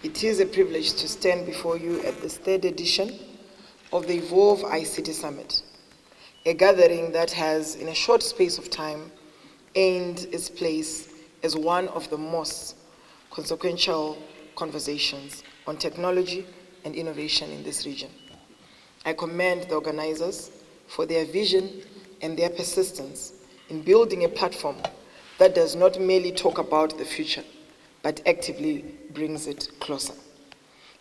It is a privilege to stand before you at this third edition of the Evolve ICT Summit, a gathering that has, in a short space of time, earned its place as one of the most consequential conversations on technology and innovation in this region. I commend the organizers for their vision and their persistence in building a platform that does not merely talk about the future, but actively brings it closer.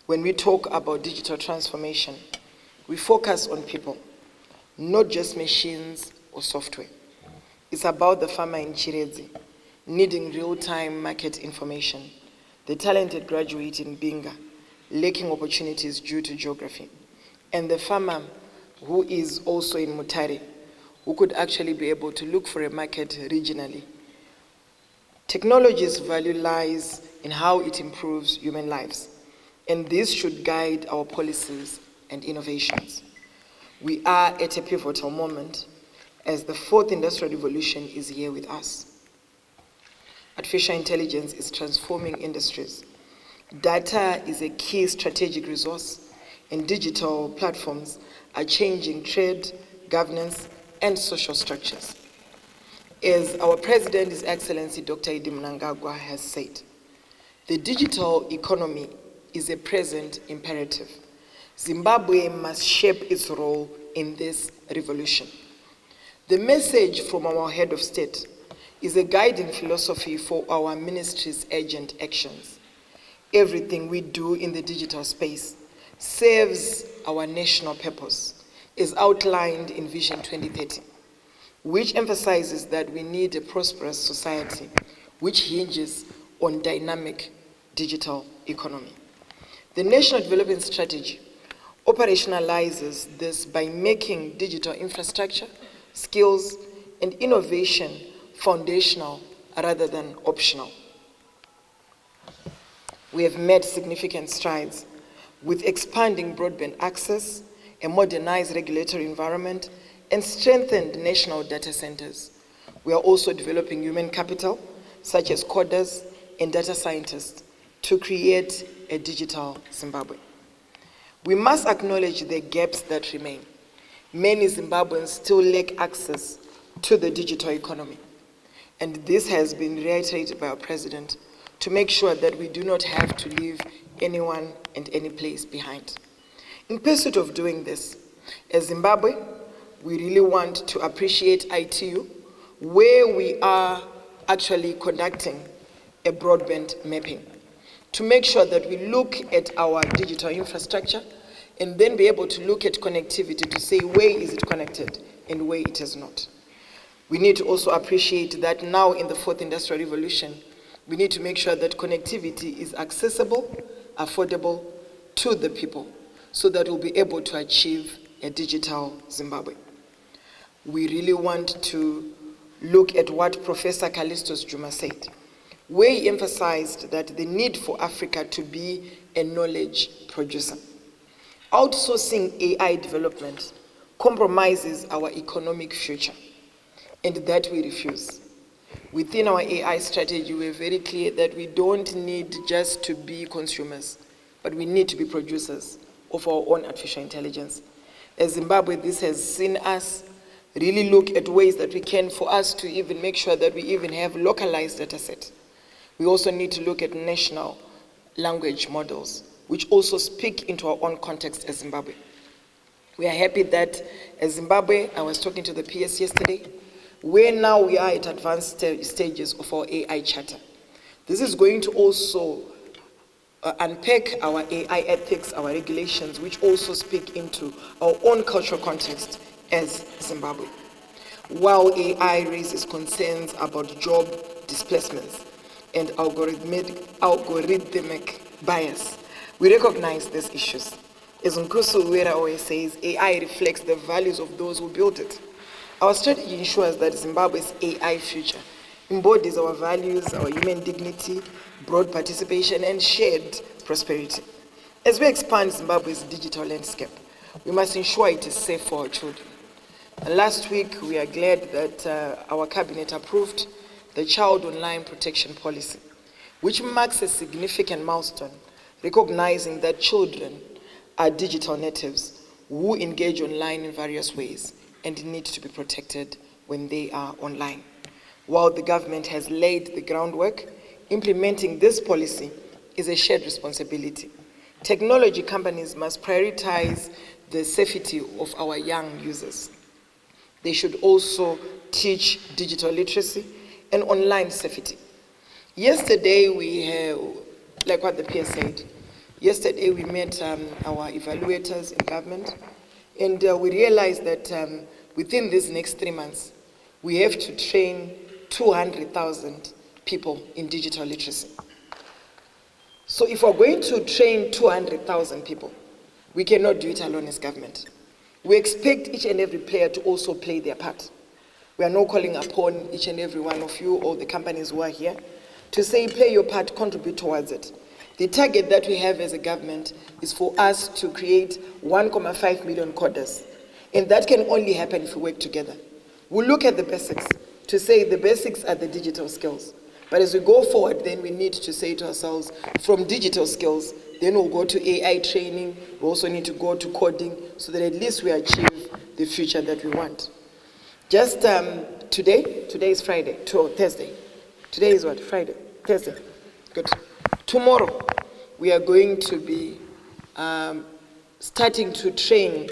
When we talk about digital transformation, we focus on people, not just machines or software. It's about the farmer in Chiredzi needing real-time market information, the talented graduate in Binga lacking opportunities due to geography, and the farmer who is also in Mutare, who could actually be able to look for a market regionally. Technology's value lies in how it improves human lives, and this should guide our policies and innovations. We are at a pivotal moment as the fourth industrial revolution is here with us. Artificial intelligence is transforming industries. Data is a key strategic resource, and digital platforms are changing trade, governance, and social structures. As our President, His Excellency Dr. Idi Mnangagwa has said, the digital economy is a present imperative. Zimbabwe must shape its role in this revolution. The message from our head of state is a guiding philosophy for our ministry's urgent actions. Everything we do in the digital space serves our national purpose, as outlined in Vision 2030, which emphasizes that we need a prosperous society which hinges on dynamic digital economy. The National Development Strategy operationalizes this by making digital infrastructure, skills, and innovation foundational rather than optional. We have made significant strides with expanding broadband access, a modernized regulatory environment, and strengthened national data centers. We are also developing human capital, such as coders and data scientists, to create a digital Zimbabwe. We must acknowledge the gaps that remain. Many Zimbabweans still lack access to the digital economy, and this has been reiterated by our President to make sure that we do not have to leave anyone and any place behind. In pursuit of doing this, as Zimbabwe, we really want to appreciate ITU, where we are actually conducting a broadband mapping to make sure that we look at our digital infrastructure and then be able to look at connectivity to say where is it connected and where it is not. We need to also appreciate that now in the fourth industrial revolution, we need to make sure that connectivity is accessible, affordable to the people so that we'll be able to achieve a digital Zimbabwe. We really want to look at what Professor Callistus Juma said, where he emphasized that the need for Africa to be a knowledge producer. Outsourcing AI development compromises our economic future, and that we refuse. Within our AI strategy, we're very clear that we don't need just to be consumers, but we need to be producers of our own artificial intelligence. As Zimbabwe, this has seen us really look at ways that we can for us to even make sure that we even have localized data sets. We also need to look at national language models, which also speak into our own context as Zimbabwe. We are happy that as Zimbabwe, I was talking to the PS yesterday, where now we are at advanced stages of our AI charter. This is going to also unpack our AI ethics, our regulations, which also speak into our own cultural context as Zimbabwe. While AI raises concerns about job displacements and algorithmic bias, we recognize these issues. As Nkusu Uwera always says, AI reflects the values of those who built it. Our strategy ensures that Zimbabwe's AI future embodies our values, our human dignity, broad participation, and shared prosperity. As we expand Zimbabwe's digital landscape, we must ensure it is safe for our children. And last week, we are glad that our cabinet approved the Child Online Protection Policy, which marks a significant milestone, recognizing that children are digital natives who engage online in various ways and need to be protected when they are online. While the government has laid the groundwork, implementing this policy is a shared responsibility. Technology companies must prioritize the safety of our young users. They should also teach digital literacy and online safety. Yesterday, like what the peer said, yesterday we met our evaluators in government, and we realized that within these next 3 months, we have to train 200,000 people in digital literacy. So if we're going to train 200,000 people, we cannot do it alone as government. We expect each and every player to also play their part. We are now calling upon each and every one of you, or the companies who are here, to say, play your part, contribute towards it. The target that we have as a government is for us to create 1.5 million coders. And that can only happen if we work together. We'll look at the basics, to say the basics are the digital skills. But as we go forward, then we need to say to ourselves, from digital skills, then we'll go to AI training, we also need to go to coding, so that at least we achieve the future that we want. Just today is Friday, Thursday. Today is what? Friday, Thursday. Good. Tomorrow, we are going to be starting to train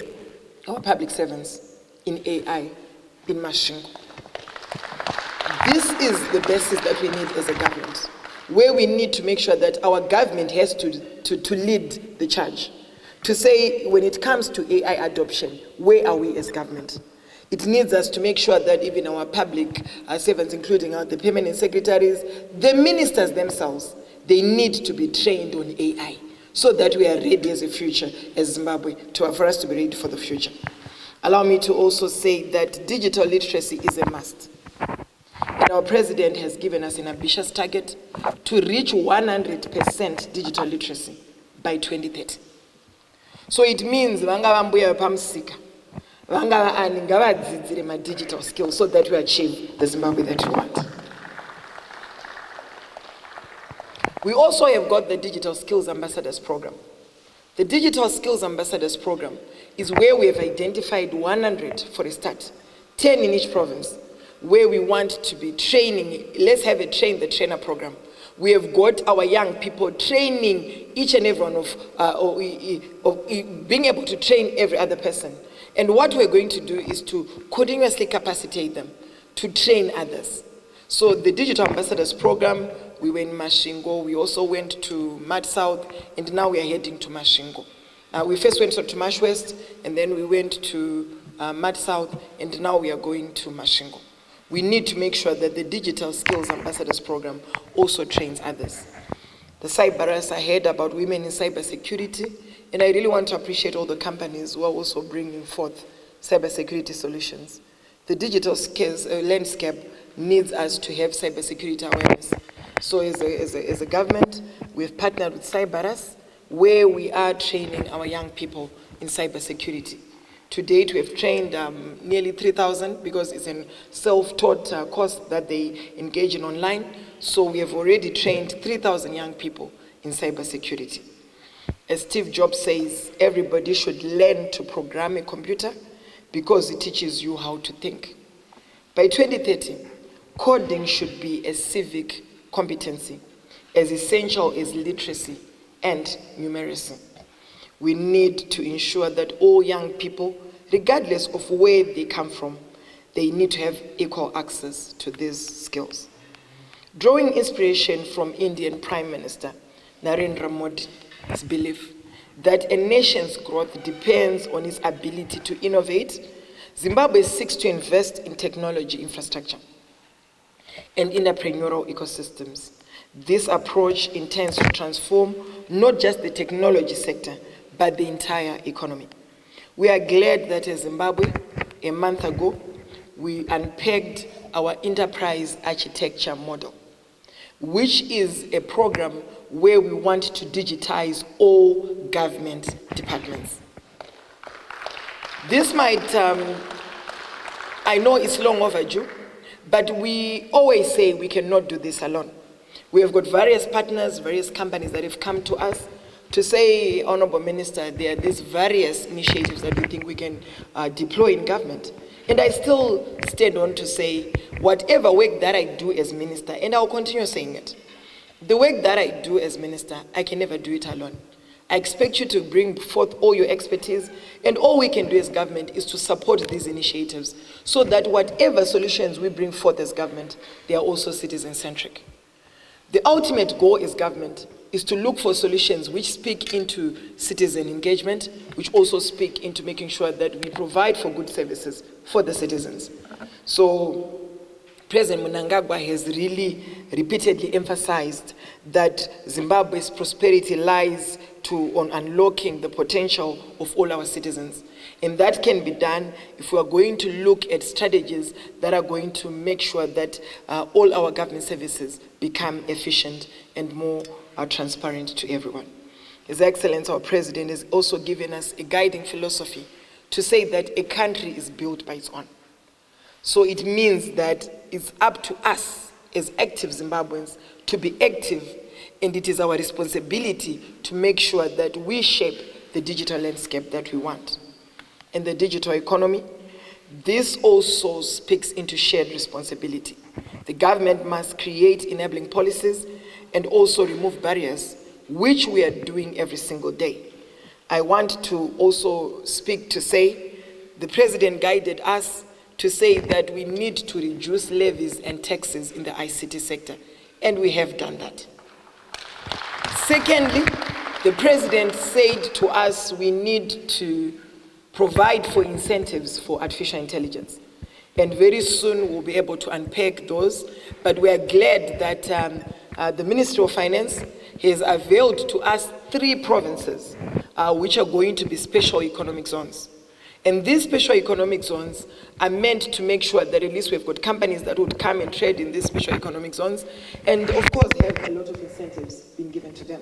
our public servants in AI, in Mashingo. This is the basis that we need as a government, where we need to make sure that our government has to lead the charge, to say when it comes to AI adoption, where are we as government? It needs us to make sure that even our public servants, including the permanent secretaries, the ministers themselves, they need to be trained on AI so that we are ready as a future, as Zimbabwe, for us to be ready for the future. Allow me to also say that digital literacy is a must. And our president has given us an ambitious target to reach 100% digital literacy by 2030. So it means my digital skills so that we achieve the Zimbabwe that we want. We also have got the Digital Skills Ambassadors Program. The Digital Skills Ambassadors Program is where we have identified 100 for a start, 10 in each province, where we want to be training. Let's have a train the trainer program. We have got our young people training each and every one of being able to train every other person. And what we're going to do is to continuously capacitate them to train others. So the Digital Ambassadors Program, we were in Mashingo, we also went to Mad South, and now we are heading to Mashingo. We first went to Mash West, and then we went to Mad South, and now we are going to Mashingo. We need to make sure that the Digital Skills Ambassadors Program also trains others. The Cyberus, I heard about women in cybersecurity, and I really want to appreciate all the companies who are also bringing forth cybersecurity solutions. The digital skills landscape needs us to have cybersecurity awareness. So as a government, we've partnered with Cyberus, where we are training our young people in cybersecurity. To date, we have trained nearly 3,000 because it's a self-taught course that they engage in online. So we have already trained 3,000 young people in cybersecurity. As Steve Jobs says, everybody should learn to program a computer because it teaches you how to think. By 2030, coding should be a civic competency, as essential as literacy and numeracy. We need to ensure that all young people, regardless of where they come from, they need to have equal access to these skills. Drawing inspiration from Indian Prime Minister Narendra Modi's belief that a nation's growth depends on its ability to innovate, Zimbabwe seeks to invest in technology infrastructure and entrepreneurial ecosystems. This approach intends to transform not just the technology sector, but the entire economy. We are glad that as Zimbabwe, a month ago, we unpacked our enterprise architecture model, which is a program where we want to digitize all government departments. This might, I know it's long overdue, but we always say we cannot do this alone. We have got various partners, various companies that have come to us to say, Honorable Minister, there are these various initiatives that we think we can deploy in government. And I still stand on to say, whatever work that I do as minister, and I'll continue saying it, the work that I do as minister, I can never do it alone. I expect you to bring forth all your expertise, and all we can do as government is to support these initiatives so that whatever solutions we bring forth as government, they are also citizen-centric. The ultimate goal as government is to look for solutions which speak into citizen engagement, which also speak into making sure that we provide for good services for the citizens. So President Mnangagwa has really repeatedly emphasized that Zimbabwe's prosperity lies on unlocking the potential of all our citizens. And that can be done if we are going to look at strategies that are going to make sure that all our government services become efficient and more transparent to everyone. His Excellency, our President, has also given us a guiding philosophy to say that a country is built by its own. So it means that it's up to us as active Zimbabweans to be active, and it is our responsibility to make sure that we shape the digital landscape that we want. And the digital economy, this also speaks into shared responsibility. The government must create enabling policies and also remove barriers, which we are doing every single day. I want to also speak to say, the President guided us to say that we need to reduce levies and taxes in the ICT sector, and we have done that. Secondly, the President said to us we need to provide for incentives for artificial intelligence. And very soon we'll be able to unpack those, but we are glad that the Ministry of Finance has availed to us 3 provinces which are going to be special economic zones. And these special economic zones are meant to make sure that at least we've got companies that would come and trade in these special economic zones, and of course have a lot of incentives being given to them.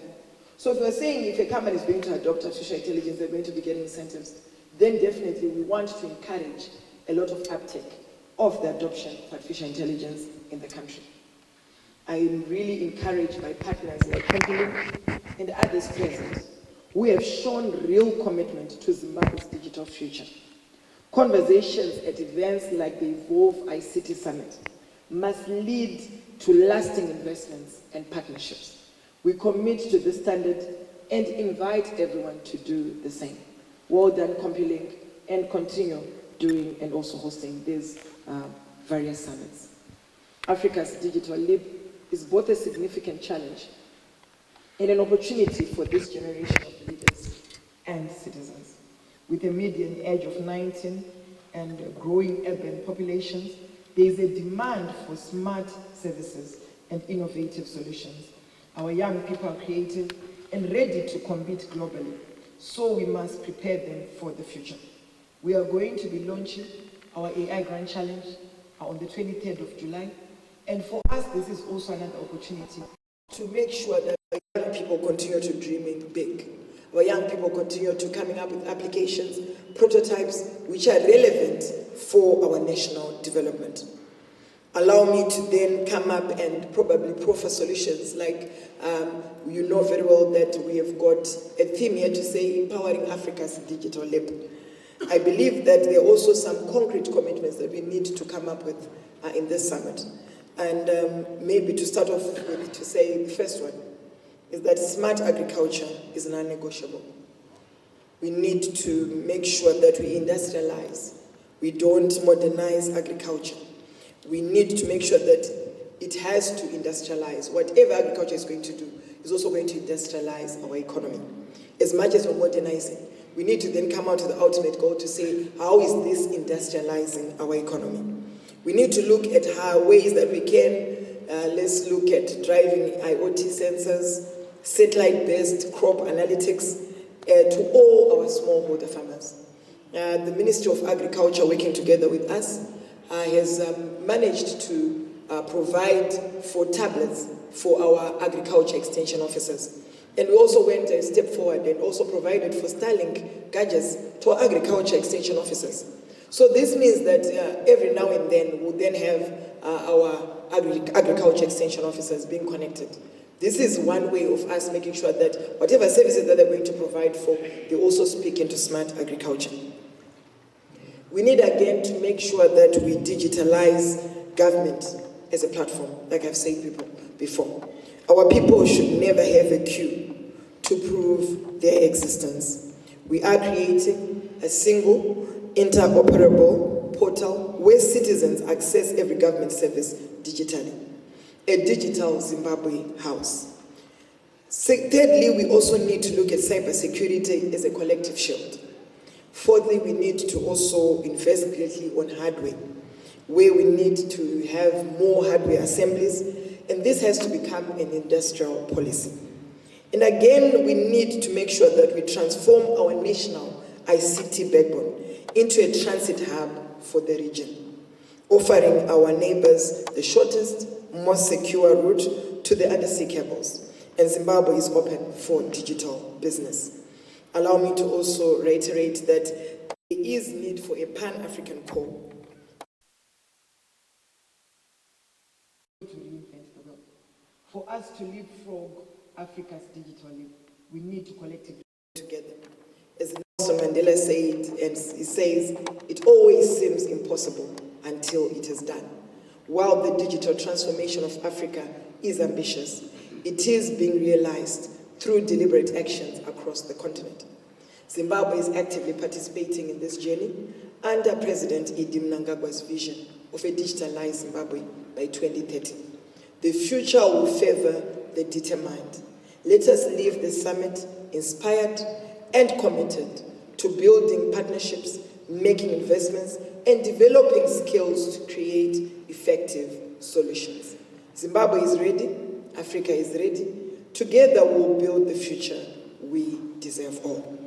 So if we're saying if a company is going to adopt artificial intelligence, they're going to be getting incentives, then definitely we want to encourage a lot of uptake of the adoption of artificial intelligence in the country. I am really encouraged by partners like Compilink and others present who have shown real commitment to Zimbabwe's digital future. Conversations at events like the Evolve ICT Summit must lead to lasting investments and partnerships. We commit to this standard and invite everyone to do the same. Well done, Compilink, and continue doing and also hosting these various summits. Africa's digital leap is both a significant challenge and an opportunity for this generation of leaders and citizens. With a median age of 19 and growing urban populations, there is a demand for smart services and innovative solutions. Our young people are creative and ready to compete globally, so we must prepare them for the future. We are going to be launching our AI Grand Challenge on the 23rd of July, and for us this is also another opportunity to make sure that our young people continue to dream big. Our young people continue to coming up with applications, prototypes which are relevant for our national development. Allow me to then come up and probably proffer solutions like you know very well that we have got a theme here to say empowering Africa's digital leap. I believe that there are also some concrete commitments that we need to come up with in this summit. And maybe to start off with, to say the first one is that smart agriculture is non-negotiable. We need to make sure that we industrialize. We don't modernize agriculture. We need to make sure that it has to industrialize. Whatever agriculture is going to do is also going to industrialize our economy. As much as we're modernizing, we need to then come out to the ultimate goal to say, how is this industrializing our economy? We need to look at ways that we can, let's look at driving IoT sensors, satellite-based crop analytics to all our smallholder farmers. The Ministry of Agriculture, working together with us, has managed to provide for tablets for our agriculture extension officers. And we also went a step forward and also provided for Starlink gadgets to our agriculture extension officers. So this means that every now and then we'll then have our agriculture extension officers being connected This is one way of us making sure that whatever services that they're going to provide for, they also speak into smart agriculture. We need again to make sure that we digitalize government as a platform, like I've said before. Our people should never have a queue to prove their existence. We are creating a single interoperable portal where citizens access every government service digitally. A digital Zimbabwe house. Thirdly, we also need to look at cybersecurity as a collective shield. Fourthly, we need to also invest greatly on hardware, where we need to have more hardware assemblies, and this has to become an industrial policy. And again, we need to make sure that we transform our national ICT backbone into a transit hub for the region, offering our neighbors the shortest, most secure route to the undersea cables. And Zimbabwe is open for digital business. Allow me to also reiterate that there is need for a Pan-African core to reinvent the world. For us to leapfrog Africa's digital leap, we need to collectively together. As Nelson Mandela said, and he says, it always seems impossible until it is done. While the digital transformation of Africa is ambitious, it is being realized through deliberate actions across the continent. Zimbabwe is actively participating in this journey under President Idi Mnangagwa's vision of a digitalized Zimbabwe by 2030. The future will favor the determined. Let us leave the summit inspired and committed to building partnerships, making investments, and developing skills to create effective solutions. Zimbabwe is ready, Africa is ready. Together we'll build the future we deserve all.